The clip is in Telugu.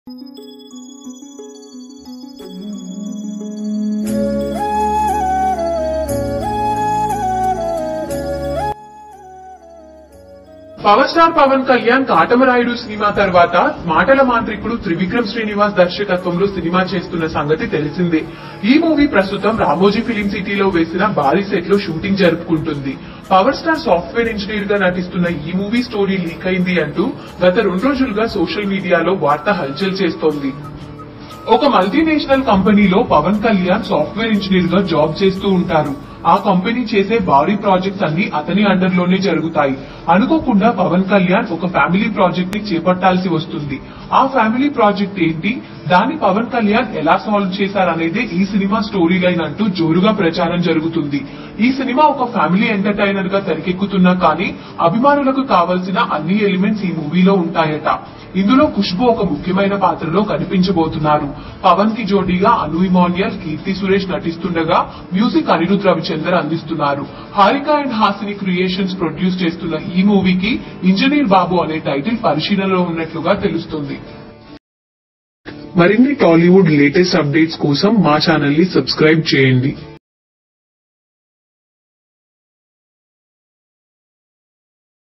Power star Pavan Kalyan Katamarayudu cinema తర్వాత మాటల మాంత్రికుడు త్రివిక్రమ్ శ్రీనివాస్ దర్శకత్వంలో సినిమా చేస్తున్న సంగతి తెలిసిందే. ఈ మూవీ ప్రస్తుతం రామోజీ ఫిలిం సిటీలో వేసిన భారీ సెట్ లో షూటింగ్ జరుపుకుంటుంది. పవర్ స్టార్ సాఫ్ట్వేర్ ఇంజనీర్ గా నటిస్తున్న ఈ మూవీ స్టోరీ లీక్ అయింది అంటూ గత 2 రోజులుగా సోషల్ మీడియాలో వార్త హల్చల్ చేస్తోంది. ఒక మల్టీనేషనల్ కంపెనీలో పవన్ కళ్యాణ్ సాఫ్ట్వేర్ ఇంజనీర్ గా జాబ్ చేస్తూ ఉంటారు. ఆ కంపెనీ చేసే భారీ ప్రాజెక్ట్స్ అన్ని అతని అండర్ లోనే జరుగుతాయి. అనుకోకుండా పవన్ కళ్యాణ్ ఒక ఫ్యామిలీ ప్రాజెక్ట్ ని చేపట్టాల్సి వస్తుంది. ఆ ఫ్యామిలీ ప్రాజెక్ట్ ఏంటి, దాన్ని పవన్ కళ్యాణ్ ఎలా సాల్వ్ చేశారనేదే ఈ సినిమా స్టోరీ లైన్ అంటూ జోరుగా ప్రచారం జరుగుతుంది. ఈ సినిమా ఒక ఫ్యామిలీ ఎంటర్టైనర్ గా తెరకెక్కుతున్నా కానీ అభిమానులకు కావలసిన అన్ని ఎలిమెంట్స్ ఈ మూవీలో ఉంటాయట. ఇందులో ఖుష్బూ ఒక ముఖ్యమైన పాత్రలో కనిపించబోతున్నారు. పవన్ కి జోడీగా అను ఇమాన్యుయల్, కీర్తి సురేష్ నటిస్తుండగా మ్యూజిక్ అనిరుద్ రవిచందర్ అందిస్తున్నారు. Harika and Hasini creations produce చేస్తున్న ఈ మూవీకి ఇంజనీర్ బాబు అనే టైటిల్ పరిశీలనలో ఉన్నట్లుగా తెలుస్తుంది. మరిన్ని టాలీవుడ్ లేటెస్ట్ అప్డేట్స్ కోసం మా ఛానల్ ని సబ్స్క్రైబ్ చేయండి.